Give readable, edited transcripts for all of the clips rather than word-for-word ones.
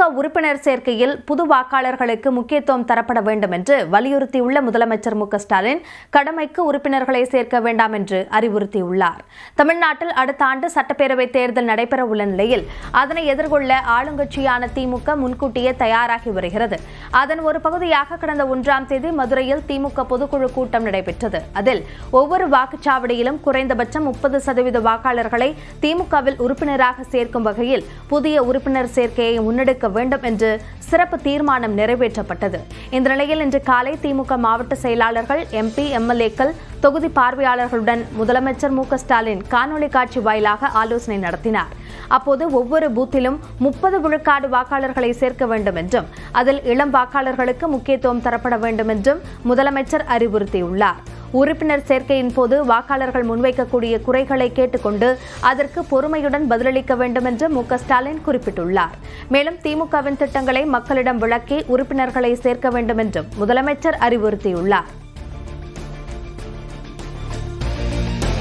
திமுக உறுப்பினர் சேர்க்கையில் புது வாக்காளர்களுக்கு முக்கியத்துவம் தரப்பட வேண்டும் என்று வலியுறுத்தியுள்ள முதலமைச்சர் மு க ஸ்டாலின் கடமைக்கு உறுப்பினர்களை சேர்க்க வேண்டாம் என்று அறிவுறுத்தியுள்ளார். தமிழ்நாட்டில் அடுத்த ஆண்டு சட்டப்பேரவை தேர்தல் நடைபெற உள்ள நிலையில் அதனை எதிர்கொள்ள ஆளுங்கட்சியான திமுக முன்கூட்டியே தயாராகி வருகிறது. அதன் ஒரு பகுதியாக கடந்த 1ஆம் தேதி மதுரையில் திமுக பொதுக்குழு கூட்டம் நடைபெற்றது. அதில் ஒவ்வொரு வாக்குச்சாவடியிலும் குறைந்தபட்சம் 30% வாக்காளர்களை திமுகவில் உறுப்பினராக சேர்க்கும் வகையில் புதிய உறுப்பினர் சேர்க்கையை முன்னெடுக்க வேண்டும் என்று சிறப்பு தீர்மானம் நிறைவேற்றப்பட்டது. இந்த நிலையில் இன்று காலை திமுக மாவட்ட செயலாளர்கள், MP, MLA-க்கள், தொகுதி பார்வையாளர்களுடன் முதலமைச்சர் மு க ஸ்டாலின் காணொலி காட்சி வாயிலாக ஆலோசனை நடத்தினார். அப்போது ஒவ்வொரு பூத்திலும் 30 விழுக்காடு வாக்காளர்களை சேர்க்க வேண்டும் என்றும் அதில் இளம் வாக்காளர்களுக்கு முக்கியத்துவம் தரப்பட வேண்டும் என்றும் முதலமைச்சர் அறிவுறுத்தியுள்ளார். உறுப்பினர் சேர்க்கையின் போது வாக்காளர்கள் முன்வைக்கக்கூடிய குறைகளை கேட்டுக்கொண்டு அதற்கு பொறுமையுடன் பதிலளிக்க வேண்டும் என்று மு க ஸ்டாலின் குறிப்பிட்டுள்ளார். மேலும் திமுகவின் திட்டங்களை மக்களிடம் விளக்கி உறுப்பினர்களை சேர்க்க வேண்டும் என்றும் முதலமைச்சர் அறிவுறுத்தியுள்ளார்.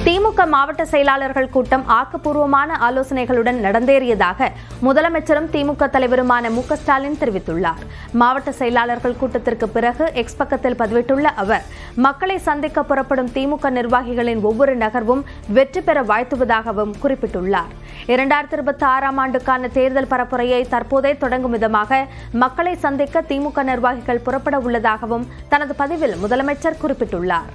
திமுக மாவட்ட செயலாளர்கள் கூட்டம் ஆக்கப்பூர்வமான ஆலோசனைகளுடன் நடந்தேறியதாக முதலமைச்சரும் திமுக தலைவருமான மு க ஸ்டாலின் தெரிவித்துள்ளார். மாவட்ட செயலாளர்கள் கூட்டத்திற்கு பிறகு எக்ஸ் பக்கத்தில் பதிவிட்டுள்ள அவர், மக்களை சந்திக்க புறப்படும் திமுக நிர்வாகிகளின் ஒவ்வொரு நகர்வும் வெற்றி பெற வாழ்த்துவதாகவும் குறிப்பிட்டுள்ளார். 2026ஆம் ஆண்டுக்கான தேர்தல் பரப்புரையை தற்போதே தொடங்கும் விதமாக மக்களை சந்திக்க திமுக நிர்வாகிகள் புறப்பட உள்ளதாகவும் தனது பதிவில் முதலமைச்சர் குறிப்பிட்டுள்ளார்.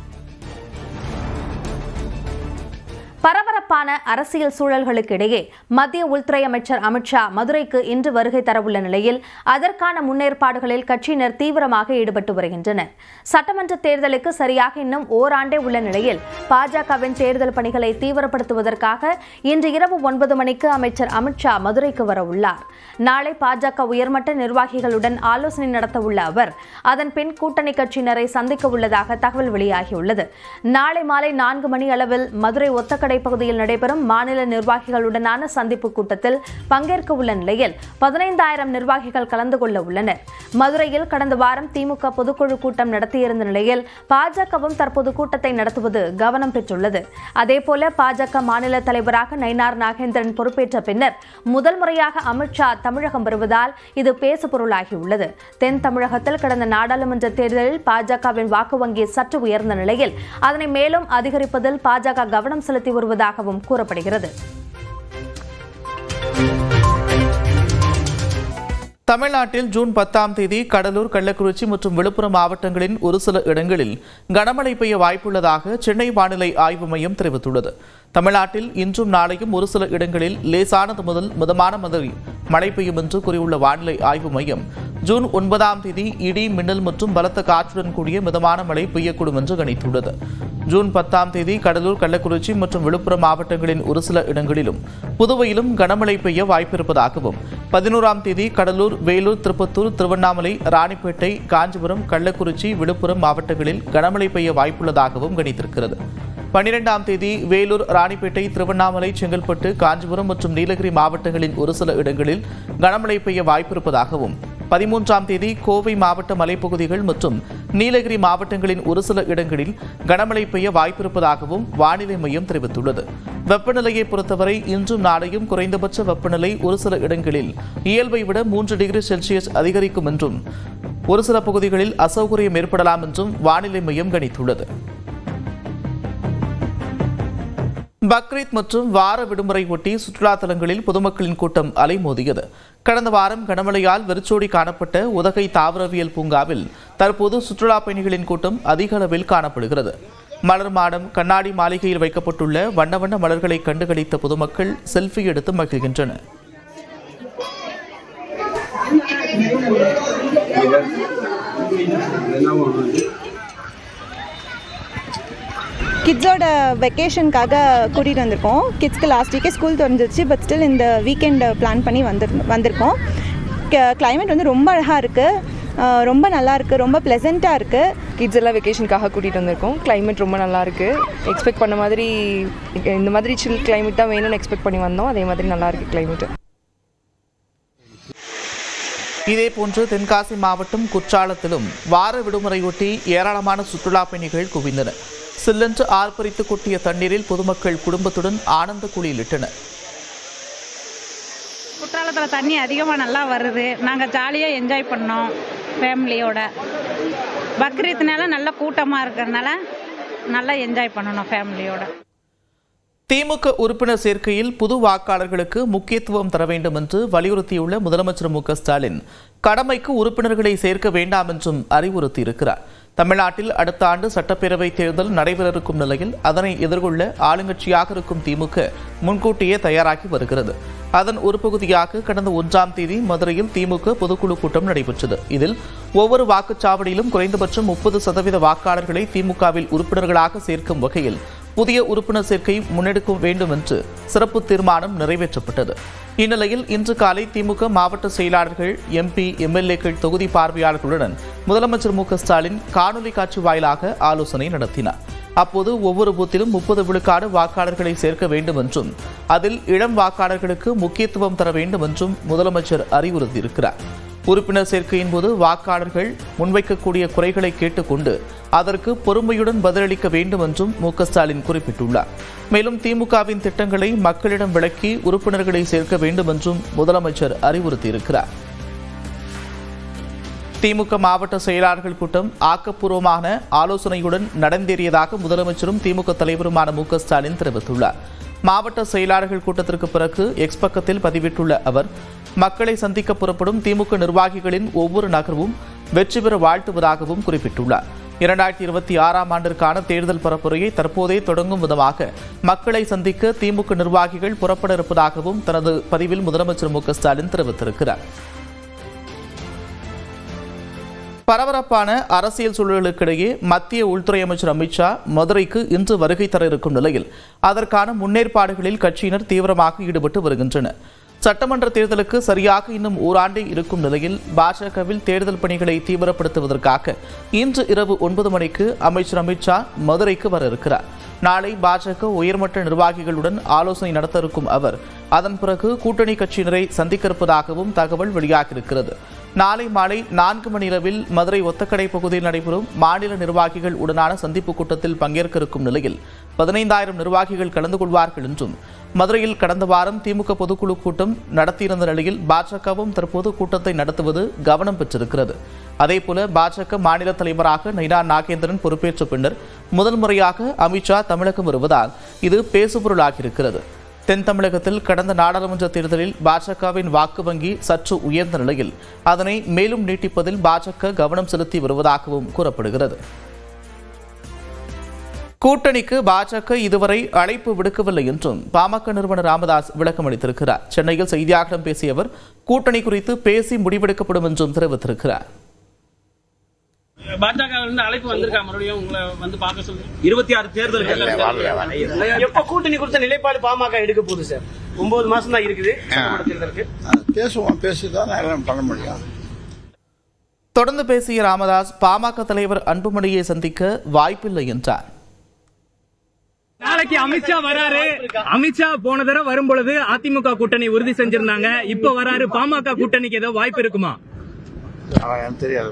பரபரப்பான அரசியல் சூழல்களுக்கு இடையே மத்திய உள்துறை அமைச்சர் அமித் ஷா மதுரைக்கு இன்று வருகை தரவுள்ள நிலையில் அதற்கான முன்னேற்பாடுகளில் கட்சியினர் தீவிரமாக ஈடுபட்டு வருகின்றனர். சட்டமன்ற தேர்தலுக்கு சரியாக இன்னும் ஓராண்டே உள்ள நிலையில் பாஜகவின் தேர்தல் பணிகளை தீவிரப்படுத்துவதற்காக இன்று இரவு 9 மணிக்கு அமைச்சர் அமித் ஷா மதுரைக்கு வர உள்ளார். நாளை பாஜக உயர்மட்ட நிர்வாகிகளுடன் ஆலோசனை நடத்த உள்ள அவர் அதன் பின் கூட்டணி கட்சியினரை சந்திக்க உள்ளதாக தகவல் வெளியாகியுள்ளது. நாளை மாலை 4 மணி அளவில் மதுரை ஒத்தக்கடை பகுதியில் நடைபெறும் மாநில நிர்வாகிகளுடனான சந்திப்பு கூட்டத்தில் பங்கேற்க உள்ள நிலையில் 15,000 நிர்வாகிகள் கலந்து கொள்ள உள்ளனர். மதுரையில் கடந்த வாரம் திமுக பொதுக்குழு கூட்டம் நடத்தியிருந்த நிலையில் பாஜகவும் தற்போது கூட்டத்தை நடத்துவது கவனம் பெற்றுள்ளது. அதேபோல பாஜக மாநில தலைவராக நயினார் நாகேந்திரன் பொறுப்பேற்ற பின்னர் முதல் முறையாக அமித் ஷா தமிழகம் வருவதால் இது பேசு பொருளாகியுள்ளது. தென் தமிழகத்தில் கடந்த நாடாளுமன்ற தேர்தலில் பாஜகவின் வாக்கு வங்கி சற்று உயர்ந்த நிலையில் அதனை மேலும் அதிகரிப்பதில் பாஜக கவனம் செலுத்தி வருவதாகவும் கூறப்படுகிறது. தமிழ்நாட்டில் ஜூன் 10ஆம் தேதி கடலூர், கள்ளக்குறிச்சி மற்றும் விழுப்புரம் மாவட்டங்களின் ஒரு சில இடங்களில் கனமழை பெய்ய வாய்ப்புள்ளதாக சென்னை வானிலை ஆய்வு மையம் தெரிவித்துள்ளது. தமிழ்நாட்டில் இன்றும் நாளையும் ஒரு சில இடங்களில் லேசானது முதல் மிதமான மழை பெய்யும் என்று கூறியுள்ள வானிலை ஆய்வு மையம், ஜூன் 9ஆம் தேதி இடி, மின்னல் மற்றும் பலத்த காற்றுடன் கூடிய மிதமான மழை பெய்யக்கூடும் என்று கணித்துள்ளது. ஜூன் 10ஆம் தேதி கடலூர், கள்ளக்குறிச்சி மற்றும் விழுப்புரம் மாவட்டங்களின் ஒரு சில இடங்களிலும் புதுவையிலும் கனமழை பெய்ய வாய்ப்பிருப்பதாகவும், 11ஆம் தேதி கடலூர், வேலூர், திருப்பத்தூர், திருவண்ணாமலை, ராணிப்பேட்டை, காஞ்சிபுரம், கள்ளக்குறிச்சி, விழுப்புரம் மாவட்டங்களில் கனமழை பெய்ய வாய்ப்புள்ளதாகவும் கணித்திருக்கிறது. 12ஆம் தேதி வேலூர், ராணிப்பேட்டை, திருவண்ணாமலை, செங்கல்பட்டு, காஞ்சிபுரம் மற்றும் நீலகிரி மாவட்டங்களின் ஒரு சில இடங்களில் கனமழை பெய்ய வாய்ப்பிருப்பதாகவும், 13ஆம் தேதி கோவை மாவட்ட மலைப்பகுதிகள் மற்றும் நீலகிரி மாவட்டங்களின் ஒரு சில இடங்களில் கனமழை பெய்ய வாய்ப்பிருப்பதாகவும் வானிலை மையம் தெரிவித்துள்ளது. வெப்பநிலையை பொறுத்தவரை இன்றும் நாளையும் குறைந்தபட்ச வெப்பநிலை ஒரு சில இடங்களில் இயல்பை விட 3 டிகிரி செல்சியஸ் அதிகரிக்கும் என்றும் ஒரு சில பகுதிகளில் அசௌகரியம் ஏற்படலாம் என்றும் வானிலை மையம் கணித்துள்ளது. பக்ரீத் மற்றும் வார விடுமுறை ஒட்டி சுற்றுலா தலங்களில் பொதுமக்களின் கூட்டம் அலைமோதியது. கடந்த வாரம் கனமழையால் வெறிச்சோடி காணப்பட்ட உதகை தாவரவியல் பூங்காவில் தற்போது சுற்றுலா பயணிகளின் கூட்டம் அதிக அளவில் காணப்படுகிறது. மலர் மாடம், கண்ணாடி மாளிகையில் வைக்கப்பட்டுள்ள வண்ண வண்ண மலர்களை கண்டுகளித்த பொதுமக்கள் செல்ஃபி எடுத்து மகிழ்கின்றனர். கிட்ஸோட வெக்கேஷனுக்காக கூட்டிகிட்டு வந்திருக்கோம். கிட்ஸ்க்கு லாஸ்ட் வீக்கே ஸ்கூல் திறந்துச்சு, பட் ஸ்டில் இந்த வீக்கெண்ட் பிளான் பண்ணி வந்திருக்கோம். கிளைமேட் வந்து ரொம்ப அழகாக இருக்குது, ரொம்ப நல்லா இருக்குது, ரொம்ப ப்ளசண்ட்டாக இருக்குது. கிட்ஸ் எல்லாம் வெக்கேஷனுக்காக கூட்டிகிட்டு வந்திருக்கோம். கிளைமேட் ரொம்ப நல்லா இருக்குது. எக்ஸ்பெக்ட் பண்ண மாதிரி இந்த மாதிரி சில் கிளைமேட் தான் வேணும்னு எக்ஸ்பெக்ட் பண்ணி வந்தோம். அதே மாதிரி நல்லா இருக்குது கிளைமேட்டு. இதேபோன்று தென்காசி மாவட்டம் குற்றாலத்திலும் வார விடுமுறையொட்டி ஏராளமான சுற்றுலா பயணிகள் குவிந்தனர். சில்லென்று ஆர்ப்பரித்து கொட்டிய தண்ணீரில் பொதுமக்கள் குடும்பத்துடன் ஆனந்த குளியலிட்டனர். காலத்தில் தண்ணி அதிகமாக நல்லா வருது. நாங்கள் ஜாலியாக என்ஜாய் பண்ணோம் ஃபேமிலியோட. பக்ரீத்னால நல்ல கூட்டமாக இருக்கிறதுனால நல்லா என்ஜாய் பண்ணணும் ஃபேமிலியோட. திமுக உறுப்பினர் சேர்க்கையில் புது வாக்காளர்களுக்கு முக்கியத்துவம் தர வேண்டும் என்று வலியுறுத்தியுள்ள முதலமைச்சர் மு.க.ஸ்டாலின் கடமைக்கு உறுப்பினர்களை சேர்க்க வேண்டாம் என்றும் அறிவுறுத்தியிருக்கிறார். தமிழ்நாட்டில் அடுத்த ஆண்டு சட்டப்பேரவை தேர்தல் நடைபெற இருக்கும் நிலையில் அதனை எதிர்கொள்ள ஆளுங்கட்சியாக இருக்கும் திமுக முன்கூட்டியே தயாராகி வருகிறது. அதன் ஒரு பகுதியாக கடந்த 1ஆம் தேதி மதுரையில் திமுக பொதுக்குழு கூட்டம் நடைபெற்றது. இதில் ஒவ்வொரு வாக்குச்சாவடியிலும் குறைந்தபட்சம் 30% வாக்காளர்களை திமுகவில் உறுப்பினர்களாக சேர்க்கும் வகையில் புதிய உறுப்பினர் சேர்க்கை முன்னெடுக்க வேண்டும் என்று சிறப்பு தீர்மானம் நிறைவேற்றப்பட்டது. இந்நிலையில் இன்று காலை திமுக மாவட்ட செயலாளர்கள், எம்பி, எம்எல்ஏக்கள் தொகுதி பார்வையாளர்களுடன் முதலமைச்சர் மு.க.ஸ்டாலின் காணொலி காட்சி வாயிலாக ஆலோசனை நடத்தினார். அப்போது ஒவ்வொரு பூத்திலும் 30 விழுக்காடு வாக்காளர்களை சேர்க்க வேண்டும் என்றும் அதில் இளம் வாக்காளர்களுக்கு முக்கியத்துவம் தர வேண்டும் என்றும் முதலமைச்சர் அறிவுறுத்தியிருக்கிறார். உறுப்பினர் சேர்க்கையின் போது வாக்காளர்கள் முன்வைக்கக்கூடிய குறைகளை கேட்டுக்கொண்டு அதற்கு பொறுமையுடன் பதிலளிக்க வேண்டும் என்றும் மு.க.ஸ்டாலின் குறிப்பிட்டுள்ளார். மேலும் திமுகவின் திட்டங்களை மக்களிடம் விளக்கி உறுப்பினர்களை சேர்க்க வேண்டும் என்றும் முதலமைச்சர் அறிவுறுத்தியிருக்கிறார். திமுக மாவட்ட செயலாளர்கள் கூட்டம் ஆக்கப்பூர்வமான ஆலோசனையுடன் நடந்தேறியதாக முதலமைச்சரும் திமுக தலைவருமான மு.க.ஸ்டாலின் தெரிவித்துள்ளார். மாவட்ட செயலாளர்கள் கூட்டத்திற்கு பிறகு எக்ஸ் பக்கத்தில் பதிவிட்டுள்ள அவர், மக்களை சந்திக்க புறப்படும் திமுக நிர்வாகிகளின் ஒவ்வொரு நகர்வும் வெற்றி பெற வாழ்த்துவதாகவும் குறிப்பிட்டுள்ளார். 2026ஆம் ஆண்டிற்கான தேர்தல் பரப்புரையை தற்போதே தொடங்கும் விதமாக மக்களை சந்திக்க திமுக நிர்வாகிகள் புறப்பட இருப்பதாகவும் தனது பதிவில் முதலமைச்சர் மு.க.ஸ்டாலின் தெரிவித்திருக்கிறார். பரபரப்பான அரசியல் சூழலுக்கிடையே மத்திய உள்துறை அமைச்சர் அமித்ஷா மதுரைக்கு இன்று வருகை தர இருக்கும் நிலையில் அதற்கான முன்னேற்பாடுகளில் கட்சியினர் தீவிரமாக ஈடுபட்டு வருகின்றனர். சட்டமன்ற தேர்தலுக்கு சரியாக இன்னும் ஓராண்டே இருக்கும் நிலையில் பாஜகவில் தேர்தல் பணிகளை தீவிரப்படுத்துவதற்காக இன்று இரவு 9 மணிக்கு அமைச்சர் அமித்ஷா மதுரைக்கு வர இருக்கிறார். நாளை பாஜக உயர்மட்ட நிர்வாகிகளுடன் ஆலோசனை நடத்த இருக்கும் அவர் அதன் பிறகு கூட்டணி கட்சியினரை சந்திக்க இருப்பதாகவும் தகவல் வெளியாகியிருக்கிறது. நாளை மாலை 4 மணி அளவில் மதுரை ஒத்தக்கடை பகுதியில் நடைபெறும் மாநில நிர்வாகிகள் உடனான சந்திப்பு கூட்டத்தில் பங்கேற்க இருக்கும் நிலையில் 15,000 நிர்வாகிகள் கலந்து கொள்வார்கள் என்றும் மதுரையில் கடந்த வாரம் திமுக பொதுக்குழு கூட்டம் நடத்தியிருந்த நிலையில் பாஜகவும் தற்போது கூட்டத்தை நடத்துவது கவனம் பெற்றிருக்கிறது. அதேபோல பாஜக மாநில தலைவராக நைனா நாகேந்திரன் பொறுப்பேற்ற பின்னர் முதல் முறையாக அமித்ஷா தமிழகம் வருவதால் இது பேசுபொருளாகியிருக்கிறது. தென் தமிழகத்தில் கடந்த நாடாளுமன்ற தேர்தலில் பாஜகவின் வாக்கு வங்கி சற்று உயர்ந்த நிலையில் அதனை மேலும் நீட்டிப்பதில் பாஜக கவனம் செலுத்தி வருவதாகவும் கூறப்படுகிறது. கூட்டணிக்கு பாஜக இதுவரை அழைப்பு விடுக்கவில்லை என்றும் பாமக நிறுவனர் ராமதாஸ் விளக்கம் அளித்திருக்கிறார். சென்னையில் செய்தியாளர்களிடம் பேசிய அவர் கூட்டணி குறித்து பேசி முடிவெடுக்கப்படும் என்றும் தெரிவித்திருக்கிறார். பாஜக அழைப்பு வந்திருக்கா மறுபடியும் உங்களை வந்து பார்க்க சொல்லி 26 தேர்தல் எப்ப கூட்டணி குறித்த நிலைப்பாடு பாமக எடுக்க போகுது சார்? 9 மாசம் தான் இருக்குது பேசுதான் பண்ண முடியும். தொடர்ந்து பேசிய ராமதாஸ் பாமக தலைவர் அன்புமணியை சந்திக்க வாய்ப்பில்லை என்றார். நாளைக்கு அமித்ஷா வராரு. அமித்ஷா போன தடவை வரும் பொழுது அதிமுக கூட்டணி உறுதி செஞ்சிருந்தாங்க. இப்ப வராரு. பாமக கூட்டணிக்கு ஏதோ வாய்ப்பு இருக்குமா? தெரியாது.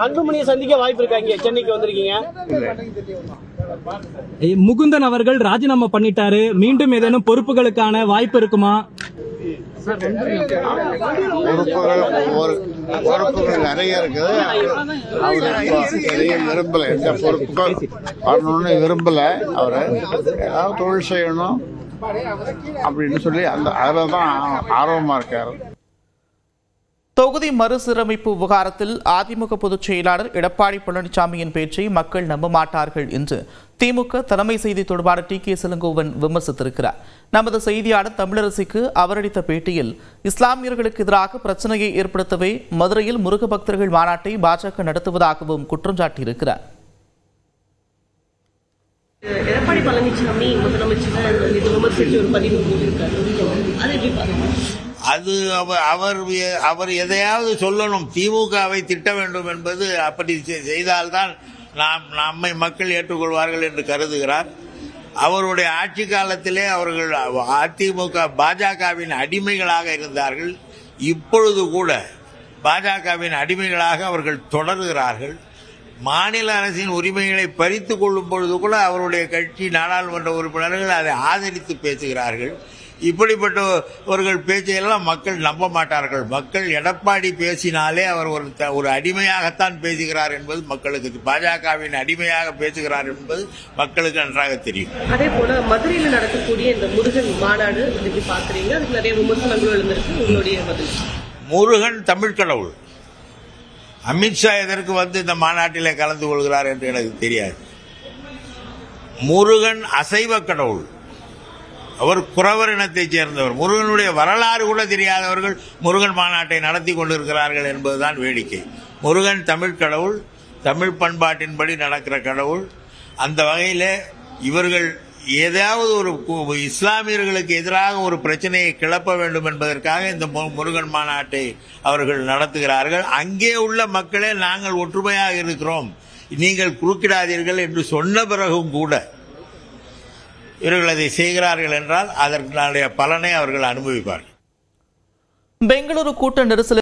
அன்புமணியை சந்திக்க வாய்ப்பு இருக்காங்க. சென்னைக்கு வந்திருக்கீங்க. முகுந்தன் அவர்கள் ராஜினாமா பண்ணிட்டாரு. மீண்டும் ஏதேனும் பொறுப்புகளுக்கான வாய்ப்பு இருக்குமா? பொறுப்புகள் நிறைய இருக்குது. விரும்பல, எந்த பொறுப்புகள் வரணும்னு விரும்பல. அவரு ஏதாவது தொழில் செய்யணும் அப்படின்னு சொல்லி அதில் தான் ஆர்வமா இருக்காரு. தொகுதி மறுசீரமைப்பு விவகாரத்தில் அதிமுக பொதுச் செயலாளர் எடப்பாடி பழனிசாமியின் பேச்சை மக்கள் நம்ப மாட்டார்கள் என்று திமுக தலைமை செய்தி தொடர்பாளர் டி.கே. இளங்கோவன் விமர்சித்திருக்கிறார். நமது செய்தியாளர் தமிழரசிக்கு அவர் அளித்த பேட்டியில் இஸ்லாமியர்களுக்கு எதிராக பிரச்சனையை ஏற்படுத்தவே மதுரையில் முருக பக்தர்கள் மாநாட்டை பாஜக நடத்துவதாகவும் குற்றம் சாட்டியிருக்கிறார். எடப்பாடி பழனிசாமி முதலமைச்சர் விமர்சித்து ஒரு பதிவு போட்டிருக்காரு. அது அவர் எதையாவது சொல்லணும், திமுகவை திட்ட வேண்டும் என்பது அப்படி செய்தால்தான் நம்மை மக்கள் ஏற்றுக்கொள்வார்கள் என்று கருதுகிறார். அவருடைய ஆட்சி காலத்திலே அவர்கள் அதிமுக பாஜகவின் அடிமைகளாக இருந்தார்கள். இப்பொழுது கூட பாஜகவின் அடிமைகளாக அவர்கள் தொடர்கிறார்கள். மாநில அரசின் உரிமைகளை பறித்து கொள்ளும் பொழுது கூட அவருடைய கட்சி நாடாளுமன்ற உறுப்பினர்கள் அதை ஆதரித்து பேசுகிறார்கள். இப்படிப்பட்டவர்கள் பேச்சையெல்லாம் மக்கள் நம்ப மாட்டார்கள். மக்கள் எடப்பாடி பேசினாலே அவர் ஒரு அடிமையாகத்தான் பேசுகிறார் என்பது மக்களுக்கு, பாஜகவின் அடிமையாக பேசுகிறார் என்பது மக்களுக்கு நன்றாக தெரியும். அதே போல மதுரையில் நடக்கக்கூடிய இந்த முருகன் மாநாடு எப்படி பாக்குறீங்க? அதுக்கு நிறைய விமர்சனங்களும் எழுந்திருக்கு. உங்களுடைய பதில்? முருகன் தமிழ் கடவுள். அமித்ஷா எதற்கு வந்து இந்த மாநாட்டிலே கலந்து கொள்கிறார் என்று எனக்கு தெரியாது. முருகன் அசைவ கடவுள். அவர் குறவர் இனத்தைச் சேர்ந்தவர். முருகனுடைய வரலாறு கூட தெரியாதவர்கள் முருகன் மாநாட்டை நடத்தி கொண்டிருக்கிறார்கள் என்பதுதான் வேடிக்கை. முருகன் தமிழ் கடவுள், தமிழ் பண்பாட்டின்படி நடக்கிற கடவுள். அந்த வகையில் இவர்கள் ஏதாவது ஒரு இஸ்லாமியர்களுக்கு எதிராக ஒரு பிரச்சனையை கிளப்ப வேண்டும் என்பதற்காக இந்த முருகன் மாநாட்டை அவர்கள் நடத்துகிறார்கள். அங்கே உள்ள மக்களே நாங்கள் ஒற்றுமையாக இருக்கிறோம், நீங்கள் குறுக்கிடாதீர்கள் என்று சொன்ன பிறகும் கூட இவர்கள் அதை செய்கிறார்கள் என்றால் அதற்கான பலனை அவர்கள் அனுபவிப்பார்கள். பெங்களூரு கூட்ட நெரிசல்